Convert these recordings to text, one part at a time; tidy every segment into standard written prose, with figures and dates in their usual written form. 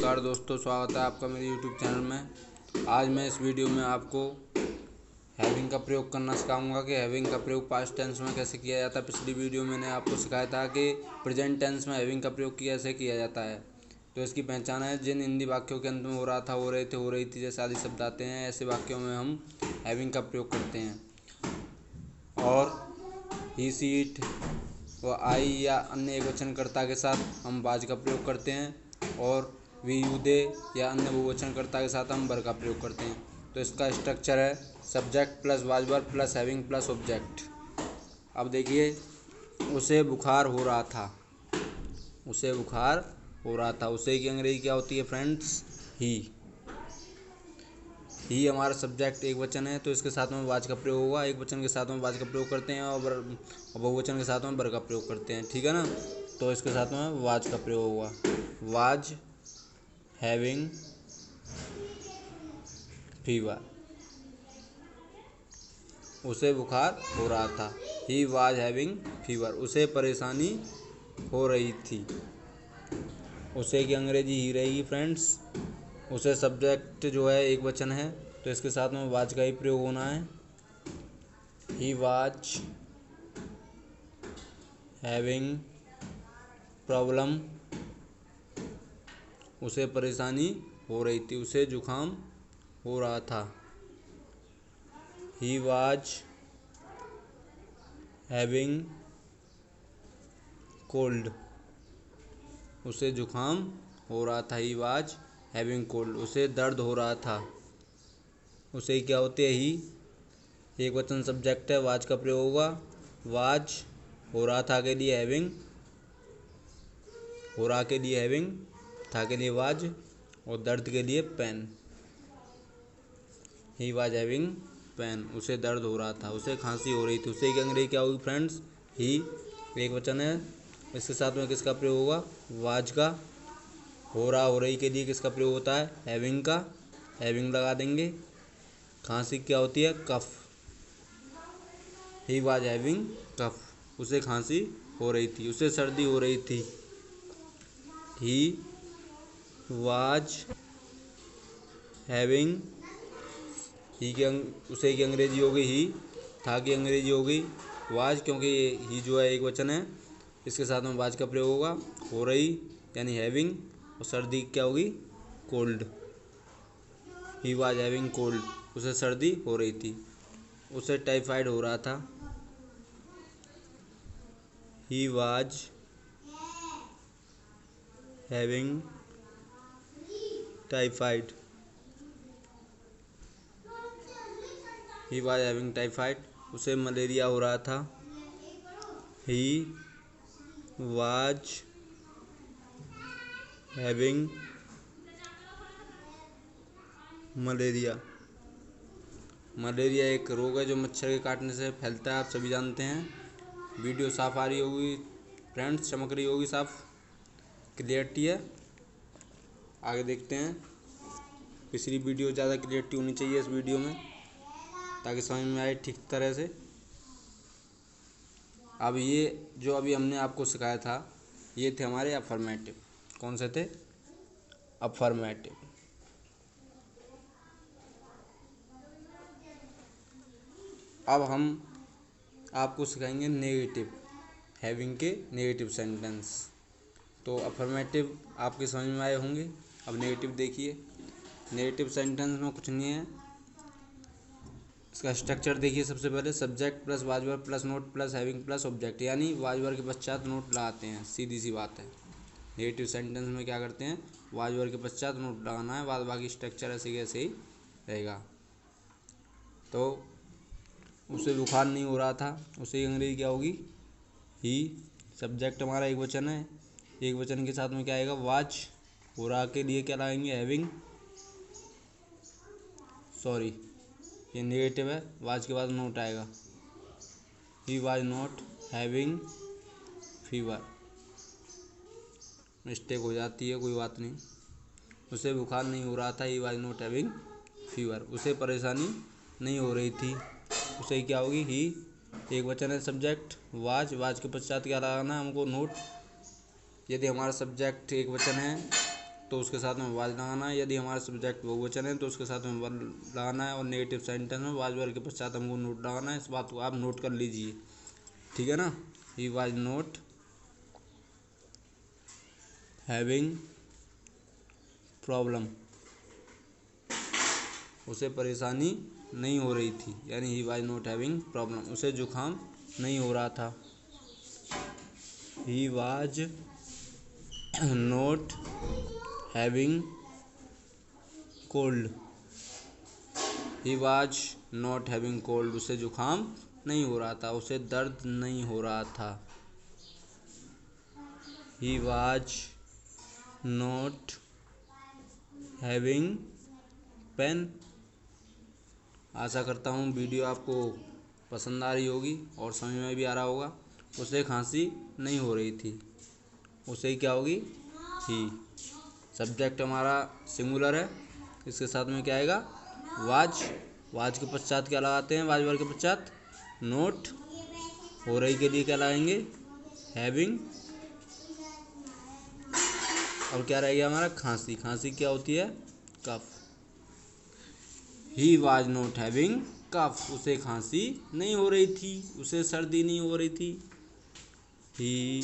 नमस्कार दोस्तों, स्वागत है आपका मेरे YouTube चैनल में। आज मैं इस वीडियो में आपको हैविंग का प्रयोग करना सिखाऊंगा कि हैविंग का प्रयोग पास्ट टेंस में कैसे किया जाता है। पिछली वीडियो में मैंने आपको सिखाया था कि प्रेजेंट टेंस में हैविंग का प्रयोग कैसे किया जाता है। तो इसकी पहचान है, जिन हिंदी वाक्यों के अंत में हो रहा था, हो रहे थे, हो रही थी जैसे आदि शब्द आते हैं, ऐसे वाक्यों में हम हैविंग का प्रयोग करते हैं। और ही, सी, इट व आई या अन्य एकवचनकर्ता के साथ हम वाज का प्रयोग करते हैं, और वी, यू, दे या अन्य बहुवचनकर्ता के साथ हम वर का प्रयोग करते हैं। तो इसका स्ट्रक्चर है subject plus was verb plus having plus object. अब देखिए, उसे बुखार हो रहा था, उसे बुखार हो रहा था। उसे की अंग्रेजी क्या होती है फ्रेंड्स? ही हमारा सब्जेक्ट एक वचन है, तो इसके साथ में वाज का प्रयोग होगा। एक वचन के साथ में वाज का प्रयोग करते हैं और बहुवचन के साथ में वर का प्रयोग करते हैं, ठीक है ना। तो इसके साथ में वाज का प्रयोग होगा। वाज हैविंग फीवर, उसे बुखार हो रहा था। ही वाज हैविंग फीवर, उसे परेशानी हो रही थी। उसे की अंग्रेजी ही रहेगी फ्रेंड्स। उसे सब्जेक्ट जो है एक वचन है, तो इसके साथ में वाज का ही प्रयोग होना है। ही वाज हैविंग प्रॉब्लम, उसे परेशानी हो रही थी, उसे जुकाम हो रहा था। ही वाज हैविंग कोल्ड, उसे जुकाम हो रहा था। ही वाज हैविंग कोल्ड, उसे दर्द हो रहा था। उसे क्या होती है? ही एक वचन सब्जेक्ट है, वाज का प्रयोग होगा। वाज हो रहा था के लिए हैविंग, हो रहा के लिए हैविंग, था के लिए वाज, और दर्द के लिए pain. He was having pain, उसे दर्द हो रहा था, उसे खांसी हो रही थी। उसे की अंग्रेजी क्या होगी फ्रेंड्स? ही एक वचन है, इसके साथ में किसका प्रयोग होगा? वाज का। हो रहा, हो रही के लिए किसका प्रयोग होता है? हैविंग का, हैविंग लगा देंगे। खांसी क्या होती है? कफ। ही वाज हैविंग कफ, उसे खांसी हो रही थी, उसे सर्दी हो रही थी। ही वाज हैविंग, उसे की अंग्रेजी हो गई ही, था की अंग्रेजी हो गई वाज, क्योंकि ही जो है एक वचन है, इसके साथ में वाज का प्रयोग होगा। हो रही यानी हैविंग, और सर्दी क्या होगी? Cold. He was having cold, उसे सर्दी हो रही थी, उसे टाइफाइड हो रहा था। He was having typhoid, he was having typhoid, उसे मलेरिया हो रहा था। He was having malaria. Malaria एक रोग है जो मच्छर के काटने से फैलता है, आप सभी जानते हैं। वीडियो साफ आ रही होगी फ्रेंड्स, चमक रही होगी, साफ क्लियरिटी है। आगे देखते हैं। पिछली वीडियो ज़्यादा क्लियरिटी होनी चाहिए इस वीडियो में, ताकि समझ में आए ठीक तरह से। अब ये जो अभी हमने आपको सिखाया था, ये थे हमारे अफर्मेटिव। कौन से थे? अफर्मेटिव। अब हम आपको सिखाएंगे नेगेटिव, हैविंग के नेगेटिव सेंटेंस। तो अफर्मेटिव आपके समझ में आए होंगे। अब नेगेटिव देखिए। नेगेटिव सेंटेंस में कुछ नहीं है, इसका स्ट्रक्चर देखिए। सबसे पहले subject plus was verb plus note plus having plus object, यानी वाज वर्ब के पश्चात नोट लगाते हैं, सीधी सी बात है। नेगेटिव सेंटेंस में क्या करते हैं? वाज वर्ब के पश्चात नोट लगाना है, बाद बाकी स्ट्रक्चर ऐसे ही ऐसे ही रहेगा। तो उसे बुखार नहीं हो रहा था, उसे अंग्रेजी क्या होगी? ही। सब्जेक्ट हमारा एक वचन है, एक वचन के साथ में क्या आएगा? वाज। हो रहा के लिए क्या लगाएंगे? हैविंग। सॉरी, ये नेगेटिव है, वाज के बाद नोट आएगा। ही was not having fever, mistake हो जाती है, कोई बात नहीं। उसे बुखार नहीं हो रहा था, he was not having fever, उसे परेशानी नहीं हो रही थी। उसे क्या होगी? ही एक वचन है, सब्जेक्ट वाज, वाज के पश्चात क्या लगाना है हमको? नोट। यदि हमारा सब्जेक्ट एक वचन है तो उसके साथ में वाज लगाना है। यदि हमारा सब्जेक्ट बहुवचन है तो उसके साथ में वर लगाना है, और नेगेटिव सेंटेंस में वाज वर्ग के पश्चात हमको नोट लगाना है। इस बात को आप नोट कर लीजिए, ठीक है ना। ही वाज नॉट हैविंग प्रॉब्लम, उसे परेशानी नहीं हो रही थी, यानी ही वाज नॉट हैविंग प्रॉब्लम, उसे जुकाम नहीं हो रहा था। He was not having cold, he was not having cold, उसे जुकाम नहीं हो रहा था, उसे दर्द नहीं हो रहा था। He was not having pain. आशा करता हूँ वीडियो आपको पसंद आ रही होगी और समझ में भी आ रहा होगा। उसे खांसी नहीं हो रही थी, उसे क्या होगी, ही। सब्जेक्ट हमारा सिंगुलर है, इसके साथ में क्या आएगा, वाज। वाज के पश्चात क्या लगाते हैं, वाज वर्ग के पश्चात नोट। हो रही के लिए क्या लगाएंगे, हैविंग। और क्या रह गया हमारा, खांसी। खांसी क्या होती है, कफ। ही वाज नॉट हैविंग कफ, उसे खांसी नहीं हो रही थी, उसे सर्दी नहीं हो रही थी। ही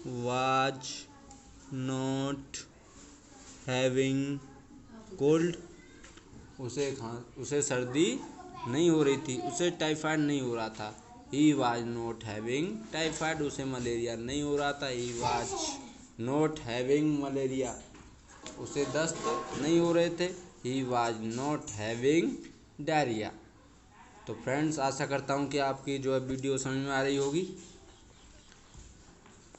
वाज नॉट हैविंग कोल्ड, उसे सर्दी नहीं हो रही थी, उसे टाइफाइड नहीं हो रहा था। He was not having typhoid, उसे मलेरिया नहीं हो रहा था। He was not having malaria, उसे दस्त नहीं हो रहे थे। ही वाज नॉट हैविंग डायरिया। तो फ्रेंड्स, आशा करता हूँ कि आपकी जो है वीडियो समझ में आ रही होगी।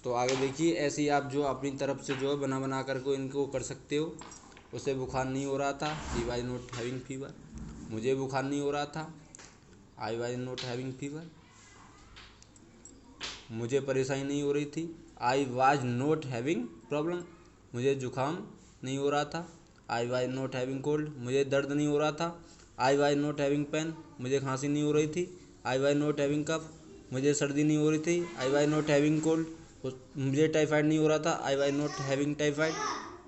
तो आगे देखिए, ऐसे ही आप जो अपनी तरफ से जो है बना बना करके इनको कर सकते हो। उसे बुखार नहीं हो रहा था, he was not having fever. मुझे बुखार नहीं हो रहा था, I was not having fever. मुझे परेशानी नहीं हो रही थी, I was not having problem. मुझे जुकाम नहीं हो रहा था, I was not having cold. मुझे दर्द नहीं हो रहा था, I was not having pain. मुझे खांसी नहीं हो रही थी, I was not having cough. मुझे सर्दी नहीं हो रही थी, I was not having cold. मुझे टाइफाइड नहीं हो रहा था, I was not having typhoid.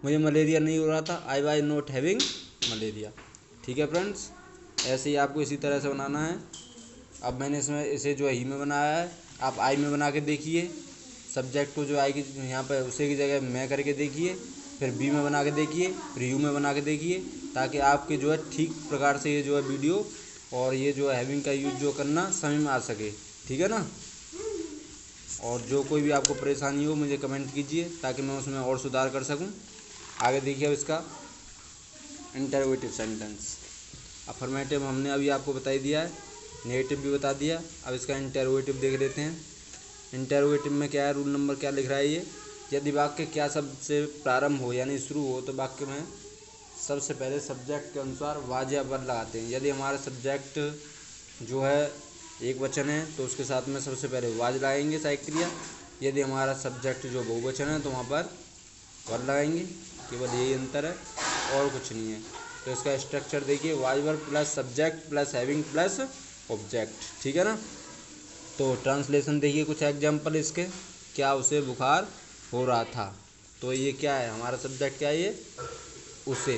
मुझे मलेरिया नहीं हो रहा था, I was not having malaria. ठीक है फ्रेंड्स, ऐसे ही आपको इसी तरह से बनाना है। अब मैंने इसमें इसे जो है ही में बनाया है, आप आई में बना के देखिए। सब्जेक्ट को जो आएगी यहाँ पर उसे की जगह मैं करके देखिए, फिर बी में बना के देखिए, फिर यू में बना के देखिए, ताकि आपके जो है ठीक प्रकार से ये जो है वीडियो और ये जो है हैविंग का यूज जो करना समझ में आ सके, ठीक है ना। और जो कोई भी आपको परेशानी हो मुझे कमेंट कीजिए, ताकि मैं उसमें और सुधार कर सकूं। आगे देखिए अब इसका इंटरोगेटिव सेंटेंस। अफर्मेटिव हमने अभी आपको बता ही दिया है, नेगेटिव भी बता दिया। अब इसका इंटरोगेटिव देख लेते हैं। इंटरोगेटिव में क्या है, रूल नंबर क्या लिख रहा है ये, यदि वाक्य क्या शब्द से प्रारंभ हो यानी शुरू हो तो वाक्य में सबसे पहले सब्जेक्ट के अनुसार वाज या वर लगाते हैं। यदि हमारा सब्जेक्ट जो है एक वचन है तो उसके साथ में सबसे पहले वाज लगाएंगे सहायक क्रिया। यदि हमारा सब्जेक्ट जो बहुवचन है तो वहाँ पर वर लगाएंगे। केवल यही अंतर है और कुछ नहीं है। तो इसका स्ट्रक्चर देखिए, was verb plus subject plus having plus object, ठीक है ना। तो ट्रांसलेशन देखिए, कुछ एग्जाम्पल इसके, क्या उसे बुखार हो रहा था, तो ये क्या है, हमारा सब्जेक्ट क्या है, ये उसे।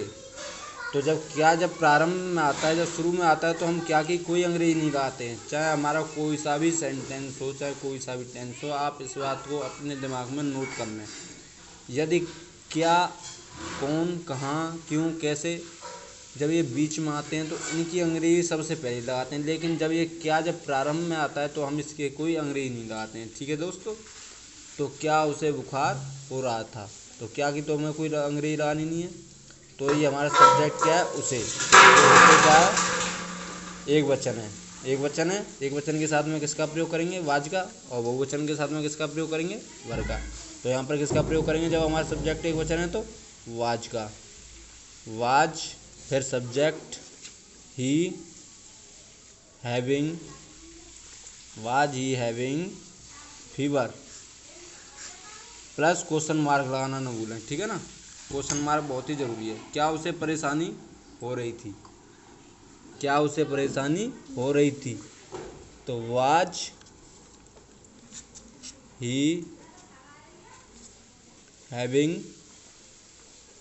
तो जब प्रारंभ में आता है, जब शुरू में आता है, तो हम क्या की कोई अंग्रेजी नहीं लगाते हैं, चाहे हमारा कोई सा भी सेंटेंस हो, चाहे कोई सा भी टेंस हो। आप इस बात को अपने दिमाग में नोट कर लें। यदि क्या, कौन, कहाँ, क्यों, कैसे, जब ये बीच में आते हैं तो इनकी अंग्रेजी सबसे पहले लगाते हैं। लेकिन जब प्रारंभ में आता है तो हम इसके कोई अंग्रेजी नहीं लगाते हैं, ठीक है दोस्तों। तो क्या उसे बुखार हो रहा था, तो क्या की तो हमें कोई अंग्रेजी लगानी नहीं है। तो ये हमारा सब्जेक्ट क्या है, उसे। तो उसे क्या है, एक वचन है, एक वचन है। एक वचन के साथ में किसका प्रयोग करेंगे, वाज का, और बहुवचन के साथ में किसका प्रयोग करेंगे, वर का। तो यहाँ पर किसका प्रयोग करेंगे, जब हमारा सब्जेक्ट एक वचन है तो वाज का। वाज, फिर subject he having, was he having fever, plus question mark लगाना ना भूलें, ठीक है ना। क्वेश्चन मार्क बहुत ही ज़रूरी है। क्या उसे परेशानी हो रही थी, क्या उसे परेशानी हो रही थी, तो was he having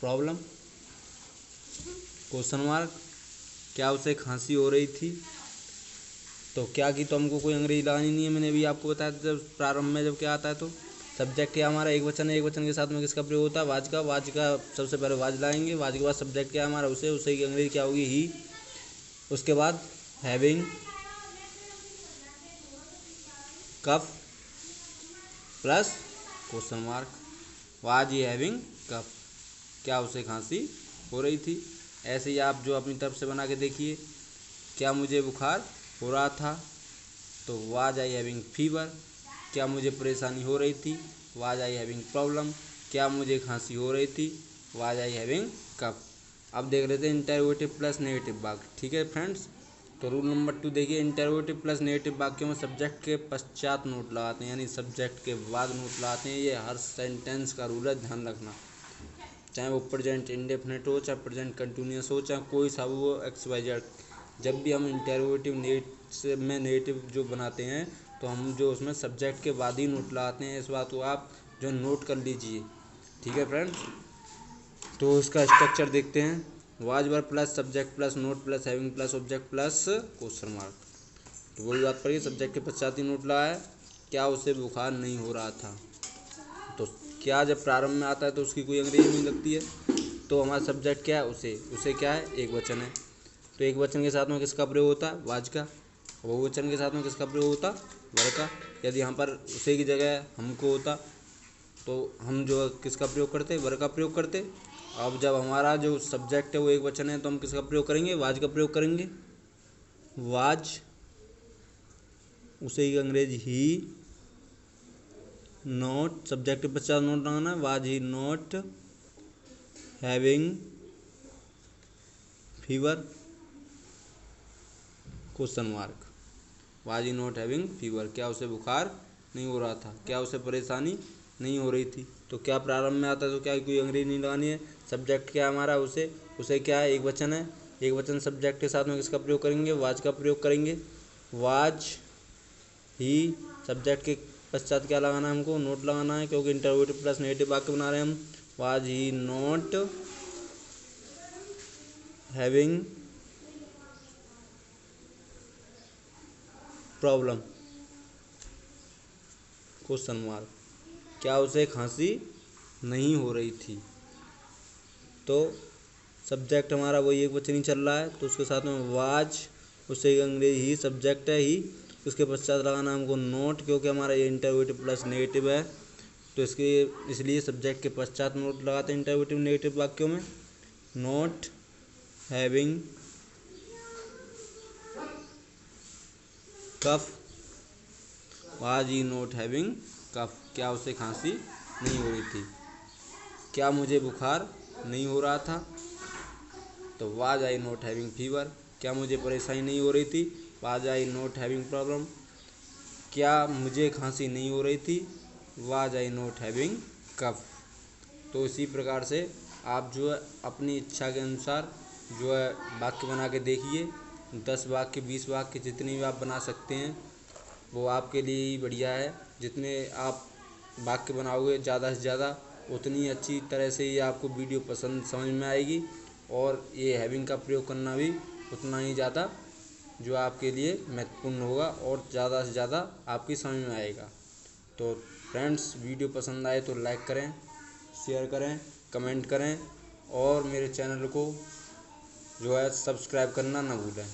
problem question mark. क्या उसे खांसी हो रही थी? तो क्या की तो हमको कोई अंग्रेजी लगानी नहीं है। मैंने अभी आपको बताया था जब प्रारंभ में जब क्या आता है तो सब्जेक्ट क्या हमारा एक वचन है, एक वचन के साथ में किसका प्रयोग होता है? वाज का। वाज का सबसे पहले वाज लाएंगे, वाज के बाद सब्जेक्ट क्या हमारा उसे, उसे की अंग्रेजी क्या होगी? ही। उसके बाद having cough plus question mark. Was he having cough, क्या उसे खांसी हो रही थी? ऐसे ही आप जो अपनी तरफ से बना के देखिए। क्या मुझे बुखार हो रहा था? तो वाज आई हैविंग फीवर। क्या मुझे परेशानी हो रही थी? Was I having problem. क्या मुझे खांसी हो रही थी? वाज आई हैविंग कफ। अब देख लेते हैं इंटरोगेटिव प्लस नेगेटिव वाक्य। ठीक है फ्रेंड्स, तो रूल नंबर 2 देखिए, इंटरोगेटिव प्लस नेगेटिव वाक्यों में सब्जेक्ट के पश्चात नोट लगाते हैं, यानी सब्जेक्ट के बाद नोट लगाते हैं। ये हर सेंटेंस का रूल है, ध्यान रखना। चाहे वो प्रेजेंट इंडेफिनिट हो, चाहे प्रेजेंट कंटिन्यूअस हो, चाहे कोई सा वो XYZ। जब भी हम इंटरोगेटिव में नेगेटिव जो बनाते हैं तो हम जो उसमें सब्जेक्ट के बाद ही नोट लगाते हैं। इस बात को आप जो नोट कर लीजिए। ठीक है फ्रेंड्स, तो इसका स्ट्रक्चर देखते हैं। Was verb plus subject plus note plus having plus object plus question mark. तो वही बात पड़ी, सब्जेक्ट के पश्चात ही नोट लगाया है। क्या उसे बुखार नहीं हो रहा था? तो क्या जब प्रारंभ में आता है तो उसकी कोई अंग्रेजी नहीं लगती है। तो हमारा सब्जेक्ट क्या है? उसे। उसे क्या है? एक वचन है। तो एक वचन के साथ में किसका प्रयोग होता है? वाज का। बहुवचन के साथ में किसका प्रयोग होता? वर का। यदि यहाँ पर उसे की जगह हमको होता तो हम जो किसका प्रयोग करते? वर का प्रयोग करते। अब जब हमारा जो सब्जेक्ट है वो एक वचन है तो हम किसका प्रयोग करेंगे? वाज का प्रयोग करेंगे। वाज, उसे की अंग्रेजी ही। नॉट, सब्जेक्ट के पश्चात नोट लगाना, was he not having fever question mark. Was he not having fever, क्या उसे बुखार नहीं हो रहा था? क्या उसे परेशानी नहीं हो रही थी? तो क्या प्रारंभ में आता है तो क्या कोई अंग्रेजी नहीं लगानी है। सब्जेक्ट क्या हमारा? उसे। उसे क्या है? एक वचन है। एक वचन सब्जेक्ट के साथ में किसका प्रयोग करेंगे? वाज का प्रयोग करेंगे। वाज ही, सब्जेक्ट के पश्चात क्या लगाना है हमको? नोट लगाना है, क्योंकि इंटरोगेटिव प्लस नेगेटिव वाक्य बना रहे हैं हम। Was he not having problem question mark. क्या उसे खांसी नहीं हो रही थी? तो सब्जेक्ट हमारा वही एक वचन ही चल रहा है तो उसके साथ में वाज, उसे अंग्रेजी ही सब्जेक्ट है ही। उसके पश्चात लगाना हमको नोट, क्योंकि हमारा ये इंटरोगेटिव प्लस नेगेटिव है तो इसलिए सब्जेक्ट के पश्चात नोट लगाते हैं इंटरोगेटिव नेगेटिव वाक्यों में। Not having cough, was he not having cough, क्या उसे खांसी नहीं हो रही थी? क्या मुझे बुखार नहीं हो रहा था? तो was I not having fever, क्या मुझे परेशानी नहीं हो रही थी? Was I not having problem, क्या मुझे खांसी नहीं हो रही थी? वाज आई नॉट हैविंग कफ। तो इसी प्रकार से आप जो है अपनी इच्छा के अनुसार जो है वाक्य बना के देखिए। 10 वाक्य 20 वाक्य जितने भी आप बना सकते हैं वो आपके लिए ही बढ़िया है। जितने आप वाक्य बनाओगे ज़्यादा से ज़्यादा उतनी अच्छी तरह से ये आपको वीडियो पसंद समझ में आएगी और ये हैविंग का प्रयोग करना भी उतना ही ज़्यादा जो आपके लिए महत्वपूर्ण होगा और ज़्यादा से ज़्यादा आपकी समझ में आएगा। तो फ्रेंड्स, वीडियो पसंद आए तो लाइक करें, शेयर करें, कमेंट करें और मेरे चैनल को जो है सब्सक्राइब करना ना भूलें।